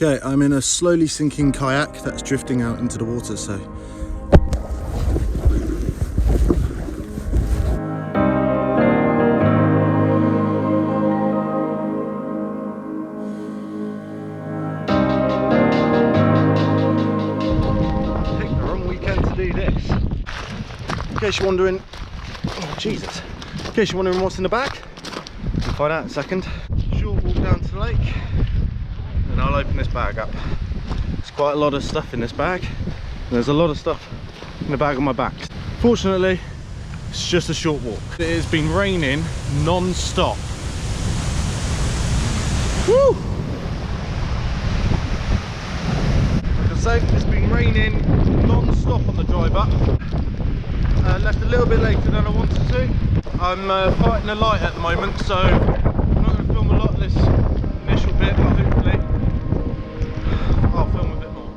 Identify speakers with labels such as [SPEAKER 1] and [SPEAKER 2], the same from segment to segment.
[SPEAKER 1] Okay, I'm in a slowly sinking kayak that's drifting out into the water, so picked the wrong weekend to do this. In case you're wondering, oh Jesus, in case you're wondering what's in the bag, we'll find out in a second. Short walk down to the lake, and I'll open this bag up. There's quite a lot of stuff in this bag. There's a lot of stuff in the bag on my back. Fortunately, it's just a short walk. It has been raining non-stop. Woo! Like I say, it's been raining non-stop on the drive up. Left a little bit later than I wanted to. I'm fighting the light at the moment, so I'm not going to film a lot of this initial bit, but hopefully I'll film a bit more.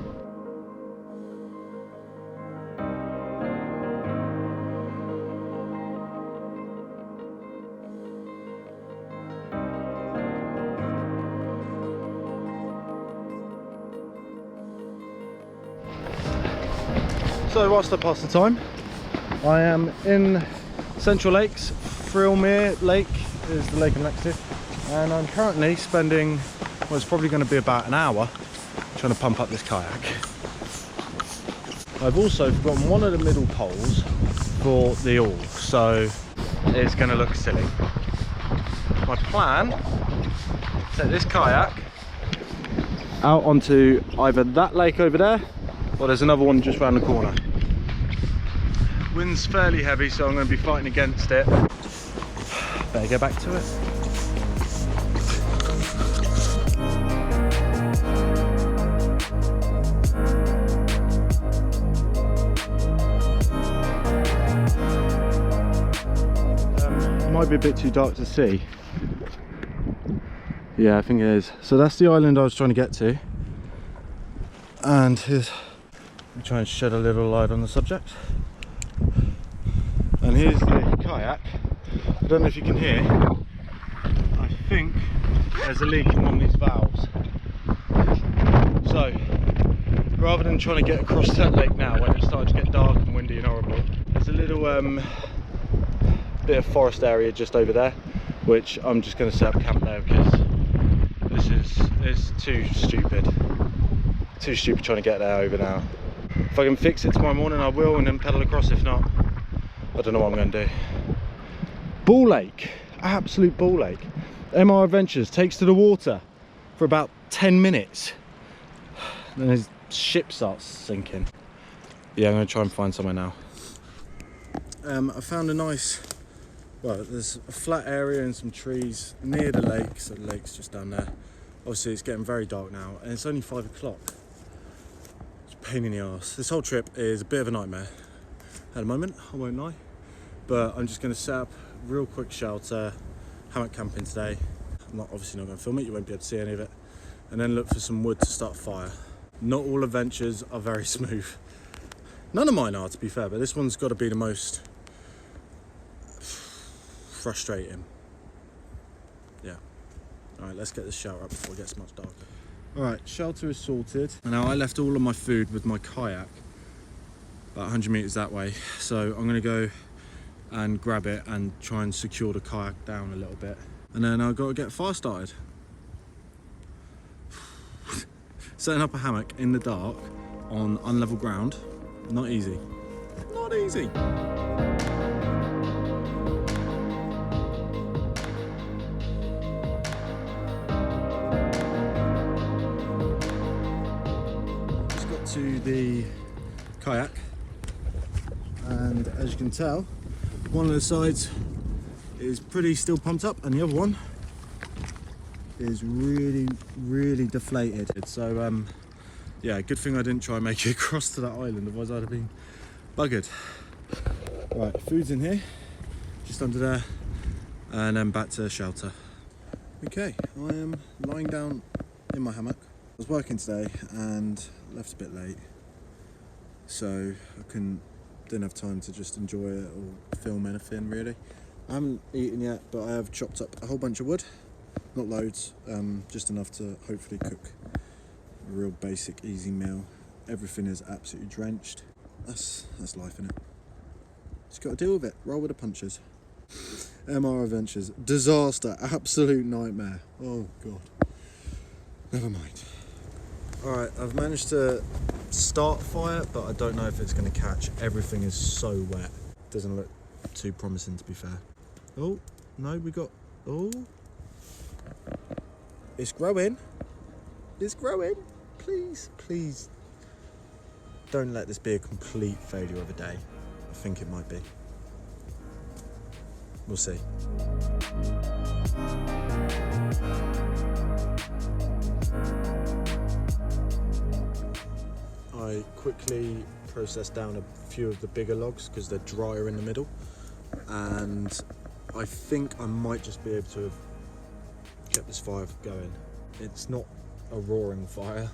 [SPEAKER 1] So whilst I pass the time, I am in Central Lakes. Thirlmere Lake is the lake I'm next to, and I'm currently spending, well, it's probably going to be about an hour trying to pump up this kayak. I've also forgotten one of the middle poles for the oar, so it's going to look silly. My plan is set this kayak out onto either that lake over there, or there's another one just round the corner. Wind's fairly heavy, so I'm going to be fighting against it. Better get back to it. It might be a bit too dark to see. Yeah, I think it is. So that's the island I was trying to get to. And here's, I'm trying to shed a little light on the subject. And here's the kayak. I don't know if you can hear. I think there's a leak in one of these valves. So, rather than trying to get across that lake now when it's starting to get dark and windy and horrible, there's a little bit of forest area just over there, which I'm just going to set up camp there because it's too stupid. Too stupid trying to get there over now. If I can fix it tomorrow morning, I will, and then pedal across. If not, I don't know what I'm going to do. Ball lake, absolute ball lake. MR Adventures takes to the water for about 10 minutes. Then his ship starts sinking. Yeah, I'm going to try and find somewhere now. I found a nice, well, there's a flat area and some trees near the lake, so the lake's just down there. Obviously it's getting very dark now, and it's only 5 o'clock. It's a pain in the arse. This whole trip is a bit of a nightmare at the moment, I won't lie. But I'm just going to set up a real quick shelter, hammock camping today. I'm obviously not going to film it, you won't be able to see any of it. And then look for some wood to start a fire. Not all adventures are very smooth. None of mine are, to be fair, but this one's got to be the most frustrating. Yeah. Alright, let's get this shelter up before it gets much darker. Alright, shelter is sorted. Now I left all of my food with my kayak about 100 metres that way. So I'm going to go and grab it and try and secure the kayak down a little bit. And then I've got to get a fire started. Setting up a hammock in the dark on unlevel ground, not easy. Not easy. Just got to the kayak, and as you can tell, one of the sides is pretty still pumped up and the other one is really deflated. So yeah, good thing I didn't try and make it across to that island, otherwise I'd have been buggered. Right, food's in here, just under there, and then back to shelter. Okay, I am lying down in my hammock. I was working today and left a bit late, so I didn't have time to just enjoy it or film anything really. I haven't eaten yet, but I have chopped up a whole bunch of wood. Not loads, just enough to hopefully cook real basic, easy meal. Everything is absolutely drenched. That's life, innit? Just got to deal with it. Roll with the punches. MR Adventures. Disaster. Absolute nightmare. Oh, God. Never mind. Alright, I've managed to start fire, but I don't know if it's going to catch. Everything is so wet. Doesn't look too promising, to be fair. Oh, no, we got... Oh. It's growing. It's growing. Please, please. Don't let this be a complete failure of a day. I think it might be. We'll see. I quickly processed down a few of the bigger logs because they're drier in the middle, and I think I might just be able to have kept this fire going. It's not a roaring fire.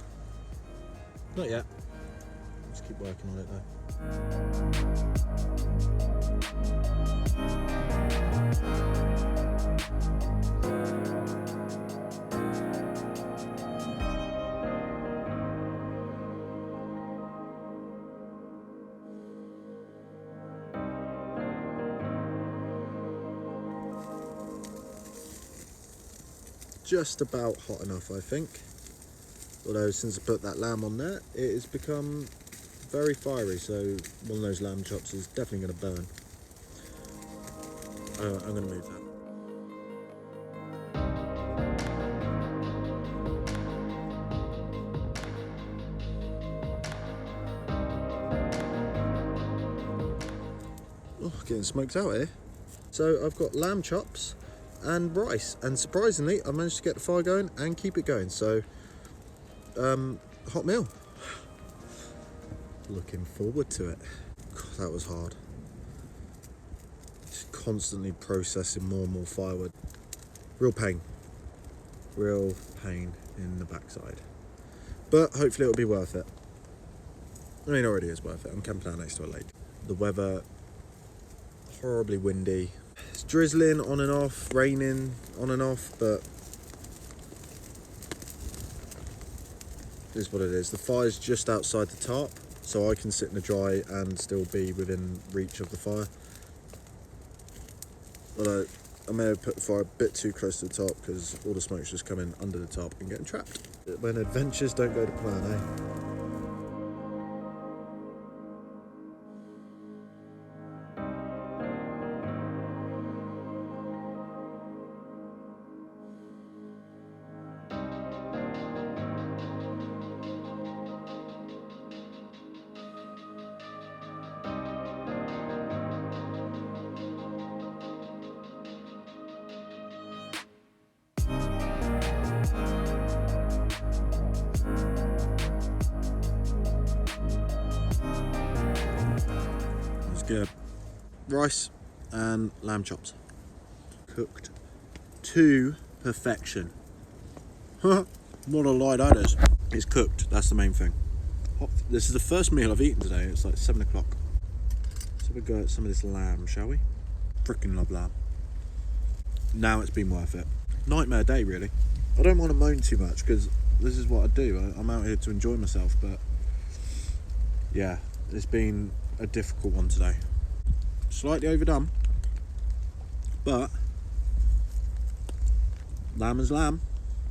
[SPEAKER 1] Not yet. Let's keep working on it though. Just about hot enough, I think. Although since I put that lamb on there, it has become very fiery, so one of those lamb chops is definitely going to burn. I'm going to move that. Oh, getting smoked out here. So I've got lamb chops and rice, and surprisingly I managed to get the fire going and keep it going, so hot meal. Looking forward to it. God, that was hard. Just constantly processing more and more firewood. Real pain in the backside, but hopefully it'll be worth it. I mean, it already is worth it. I'm camping out next to a lake. The weather, horribly windy. It's drizzling on and off, raining on and off, but it is what it is. The fire's just outside the tarp, so I can sit in the dry and still be within reach of the fire. Although I may have put the fire a bit too close to the top because all the smoke's just coming under the tarp and getting trapped. When adventures don't go to plan, eh? Good. Rice and lamb chops. Cooked to perfection. What a lie that is. It's cooked, that's the main thing. This is the first meal I've eaten today. It's like 7 o'clock. So we'll go at some of this lamb, shall we? Freaking love lamb. Now it's been worth it. Nightmare day, really. I don't want to moan too much because this is what I do. I'm out here to enjoy myself, but yeah, it's been a difficult one today. Slightly overdone, but lamb is lamb.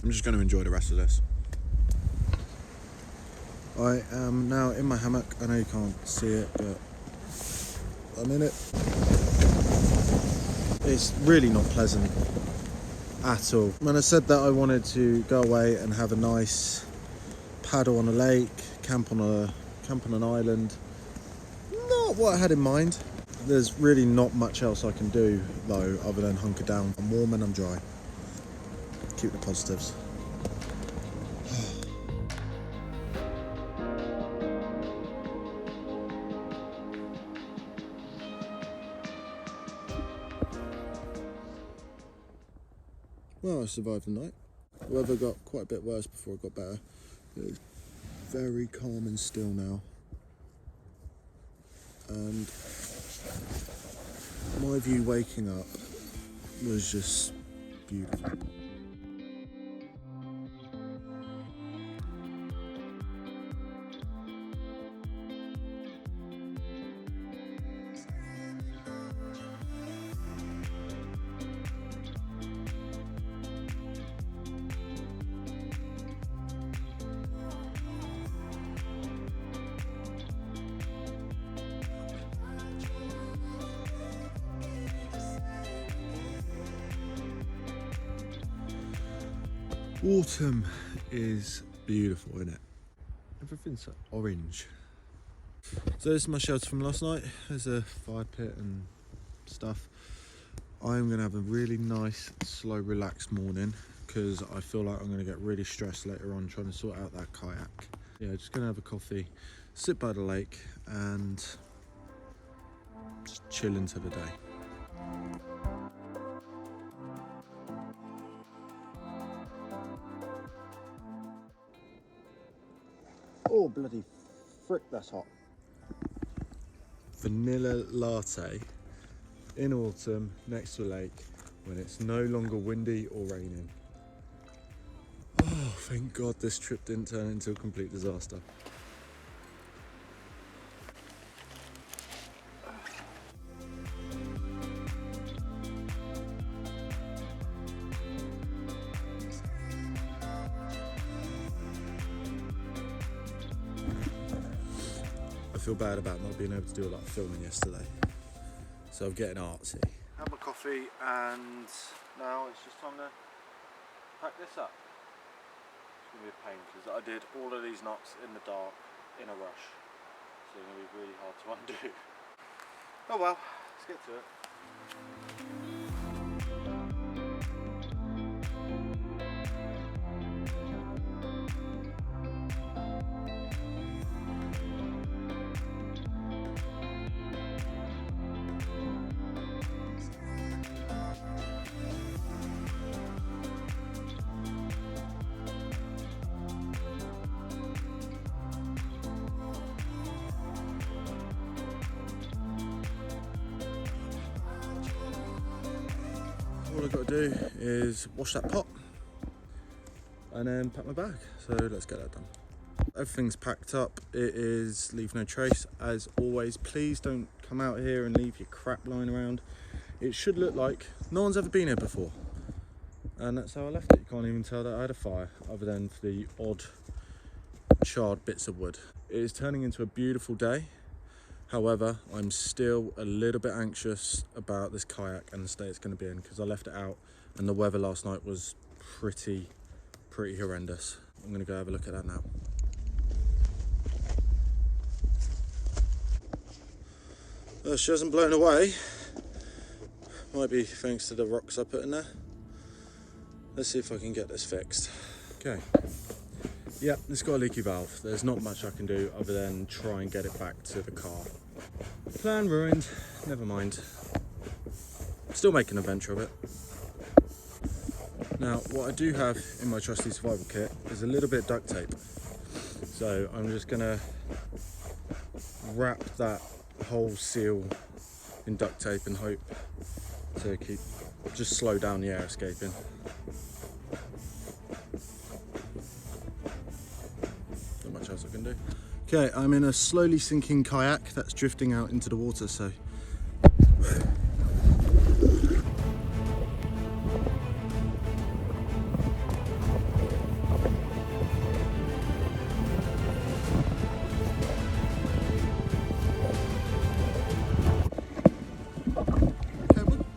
[SPEAKER 1] I'm just going to enjoy the rest of this. I am now in my hammock. I know you can't see it, but I'm in it. It's really not pleasant at all. When I said that I wanted to go away and have a nice paddle on a lake, camp on an island, not what I had in mind. There's really not much else I can do though other than hunker down. I'm warm and I'm dry. Keep the positives. Well, I survived the night. The weather got quite a bit worse before it got better. It's very calm and still now. And my view waking up was just beautiful. Autumn is beautiful, isn't it? Everything's orange. So this is my shelter from last night. There's a fire pit and stuff. I'm going to have a really nice, slow, relaxed morning because I feel like I'm going to get really stressed later on trying to sort out that kayak. Yeah, just going to have a coffee, sit by the lake and just chill into the day. Oh, bloody frick, that's hot. Vanilla latte in autumn next to a lake when it's no longer windy or raining. Oh, thank God this trip didn't turn into a complete disaster. I feel bad about not being able to do a lot of filming yesterday, so I'm getting artsy. Had my coffee and now it's just time to pack this up. It's going to be a pain because I did all of these knots in the dark in a rush, so it's going to be really hard to undo. Oh well, let's get to it. All I've got to do is wash that pot and then pack my bag, so let's get that done. Everything's packed up, it is leave no trace as always. Please don't come out here and leave your crap lying around. It should look like no one's ever been here before, and that's how I left it. You can't even tell that I had a fire other than for the odd charred bits of wood. It is turning into a beautiful day. However, I'm still a little bit anxious about this kayak and the state it's going to be in because I left it out and the weather last night was pretty horrendous. I'm going to go have a look at that now. She hasn't blown away. Might be thanks to the rocks I put in there. Let's see if I can get this fixed. Okay. Yeah, it's got a leaky valve. There's not much I can do other than try and get it back to the car. Plan ruined, never mind. Still making a venture of it. Now, what I do have in my trusty survival kit is a little bit of duct tape. So I'm just gonna wrap that whole seal in duct tape and hope to just slow down the air escaping. Not much else I can do. Okay, I'm in a slowly sinking kayak that's drifting out into the water, so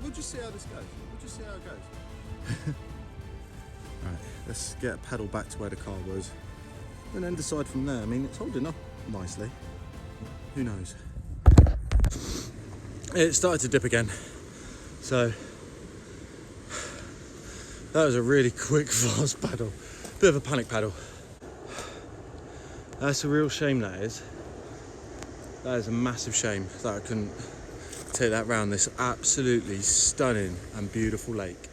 [SPEAKER 1] we'll just see how this goes. We'll just see how it goes. Right, let's get a paddle back to where the car was and then decide from there. I mean, it's holding up nicely. Who knows? It started to dip again. So that was a really quick, fast paddle. Bit of a panic paddle. That's a real shame, that is. That is a massive shame that I couldn't take that round this absolutely stunning and beautiful lake.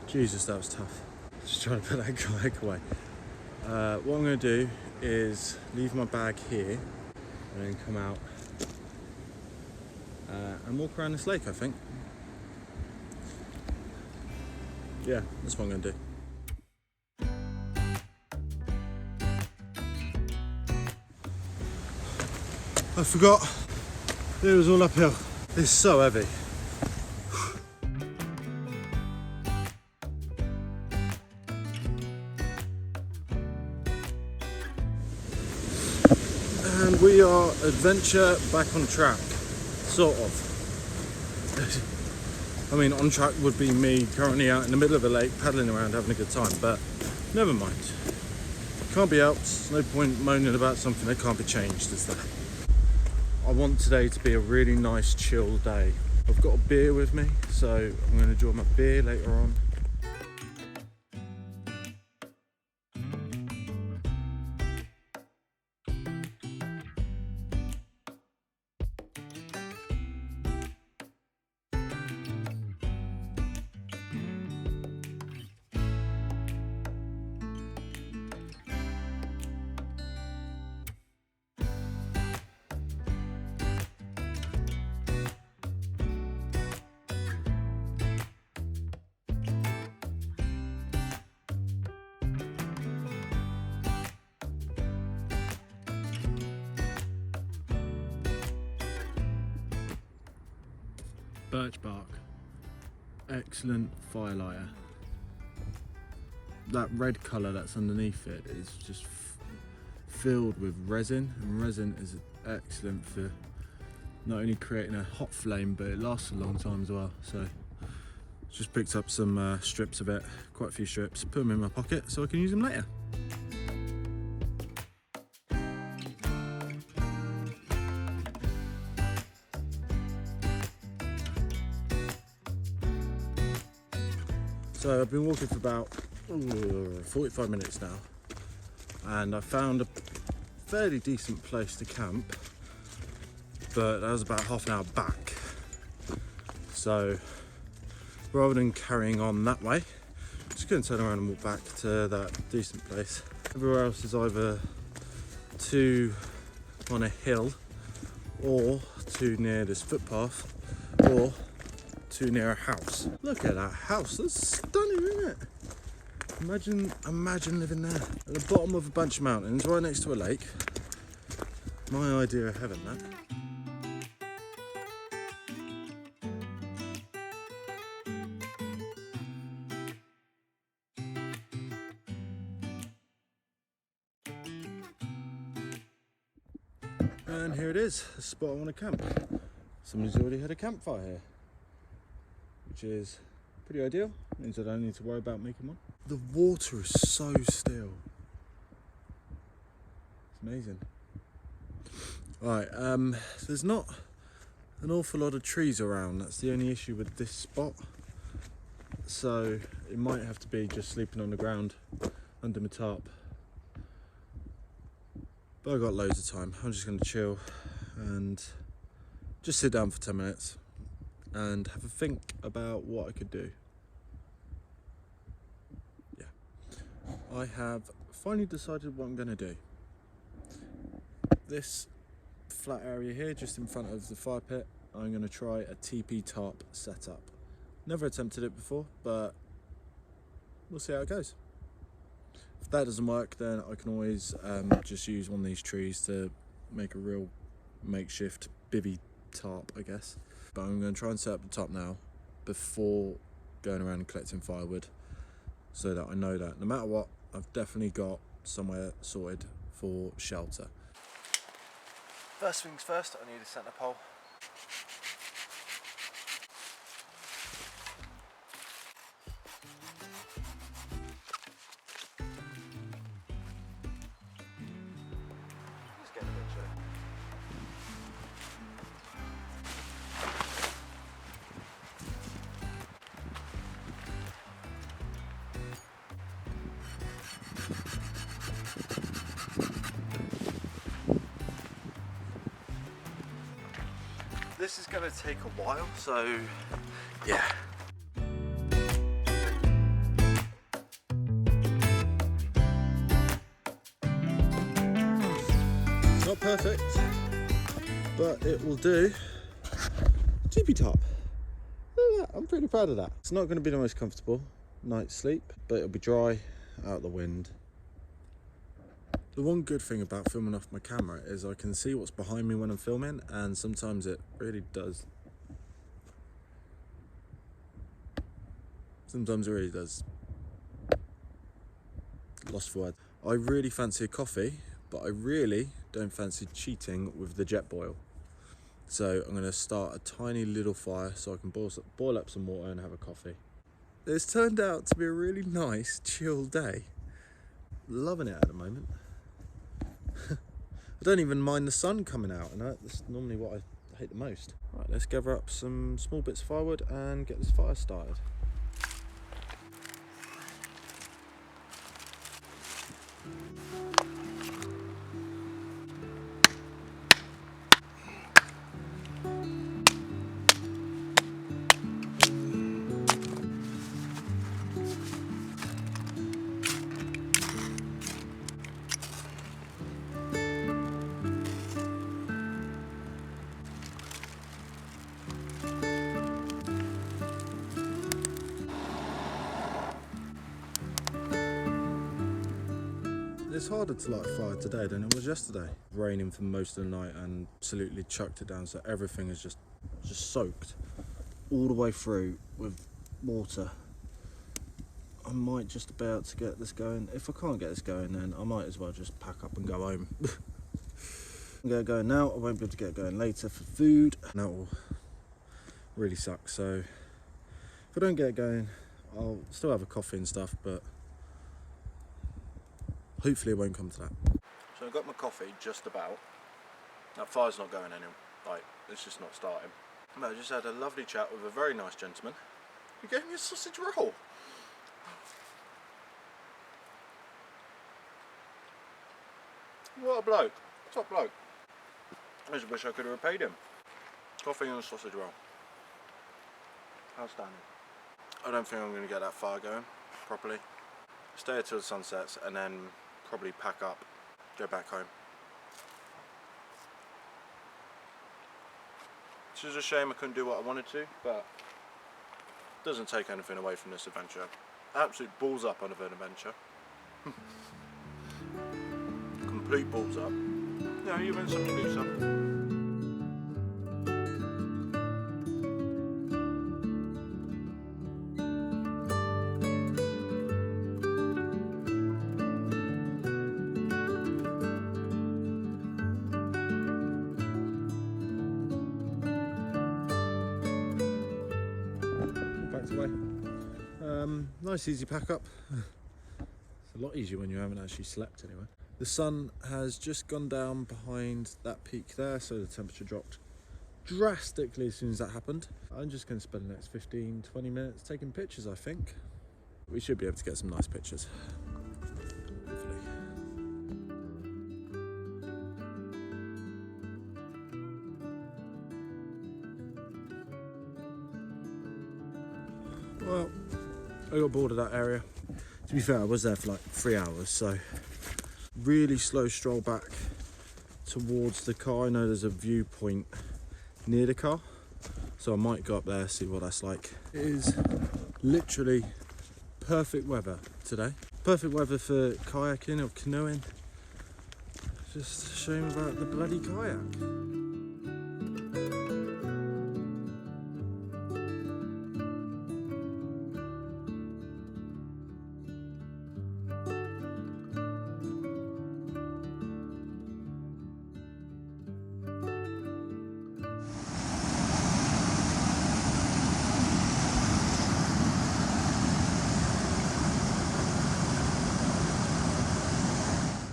[SPEAKER 1] Jesus, that was tough. Just trying to put that kayak away. What I'm going to do is leave my bag here and then come out and walk around this lake, I think. Yeah, that's what I'm going to do. I forgot it was all uphill. It's so heavy. And we are adventure back on track, sort of. I mean, on track would be me currently out in the middle of a lake, paddling around, having a good time, but never mind. Can't be helped. There's no point moaning about something that can't be changed, is there? I want today to be a really nice, chill day. I've got a beer with me, so I'm going to enjoy my beer later on. Birch bark, excellent firelighter. That red colour that's underneath it is just filled with resin, and resin is excellent for not only creating a hot flame, but it lasts a long time as well. So just picked up some strips of it, quite a few strips, put them in my pocket so I can use them later. So I've been walking for about 45 minutes now, and I found a fairly decent place to camp, but that was about half an hour back. So rather than carrying on that way, I'm just going to turn around and walk back to that decent place. Everywhere else is either too on a hill, or too near this footpath, or too near a house. Look at that house, that's stunning, isn't it? Imagine living there at the bottom of a bunch of mountains right next to a lake. My idea of heaven, that. And here it is, the spot I want to camp. Somebody's already had a campfire here, which is pretty ideal. Means I don't need to worry about making one. The water is so still. It's amazing. Right, there's not an awful lot of trees around. That's the only issue with this spot. So it might have to be just sleeping on the ground under my tarp. But I've got loads of time. I'm just going to chill and just sit down for 10 minutes and have a think about what I could do. Yeah, I have finally decided what I'm going to do. This flat area here just in front of the fire pit, I'm going to try a TP tarp setup. Never attempted it before, but we'll see how it goes. If that doesn't work, then I can always just use one of these trees to make a real makeshift bivvy tarp, I guess. But I'm going to try and set up the top now before going around and collecting firewood, so that I know that no matter what, I've definitely got somewhere sorted for shelter. First things first, I need a centre pole. Just getting a bit chilly. This is going to take a while, so yeah. Not perfect, but it will do. TP tarp. Look at that, I'm pretty proud of that. It's not going to be the most comfortable night's sleep, but it'll be dry, out the wind. The one good thing about filming off my camera is I can see what's behind me when I'm filming, and sometimes it really does. Sometimes it really does. Lost for words. I really fancy a coffee, but I really don't fancy cheating with the jet boil. So I'm going to start a tiny little fire so I can boil up some water and have a coffee. It's turned out to be a really nice, chill day. Loving it at the moment. I don't even mind the sun coming out, and that's normally what I hate the most. Right, let's gather up some small bits of firewood and get this fire started. It's harder to light a fire today than it was yesterday. Raining for most of the night and absolutely chucked it down, so everything is just soaked all the way through with water. I might just about to get this going. If I can't get this going, then I might as well just pack up and go home. I'm gonna go now. I won't be able to get going later for food, and that will really suck. So if I don't get going, I'll still have a coffee and stuff, but hopefully it won't come to that. So I've got my coffee just about. That fire's not going anywhere. Like, it's just not starting. But I just had a lovely chat with a very nice gentleman who gave me a sausage roll. What a bloke. Top bloke. I just wish I could have repaid him. Coffee and a sausage roll. Outstanding. I don't think I'm going to get that fire going properly. Stay here till the sun sets and then probably pack up, go back home. This is a shame I couldn't do what I wanted to, but it doesn't take anything away from this adventure. Absolute balls up on an adventure. Complete balls up. Yeah, you win some, you lose some. Nice easy pack up. It's a lot easier when you haven't actually slept anyway. The sun has just gone down behind that peak there, so the temperature dropped drastically as soon as that happened. I'm just going to spend the next 15-20 minutes taking pictures, I think. We should be able to get some nice pictures. Hopefully. Well, I got bored of that area. To be fair, I was there for like 3 hours, so really slow stroll back towards the car. I know there's a viewpoint near the car, so I might go up there, see what that's like. It is literally perfect weather today. Perfect weather for kayaking or canoeing. Just a shame about the bloody kayak.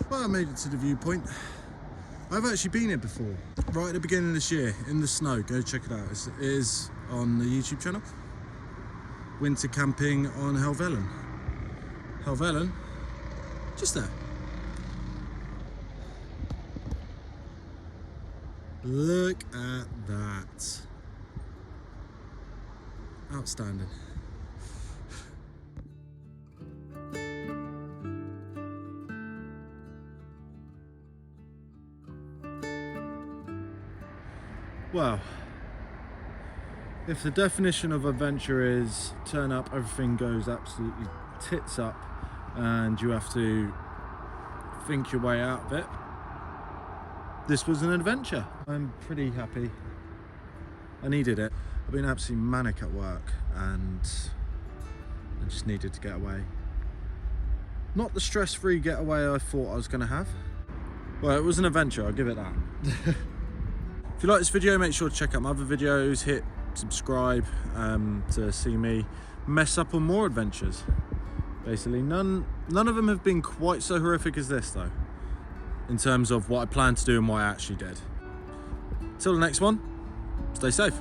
[SPEAKER 1] Well, I made it to the viewpoint. I've actually been here before, right at the beginning of this year, in the snow. Go check it out. It is on the YouTube channel. Winter camping on Helvellyn. Helvellyn, just there. Look at that. Outstanding. Well, if the definition of adventure is turn up, everything goes absolutely tits up and you have to think your way out of it, this was an adventure. I'm pretty happy. I needed it. I've been absolutely manic at work and I just needed to get away. Not the stress-free getaway I thought I was going to have. Well, it was an adventure, I'll give it that. you like this video, make sure to check out my other videos, hit subscribe to see me mess up on more adventures. Basically, none of them have been quite so horrific as this though, in terms of what I planned to do and what I actually did. Till the next one, stay safe.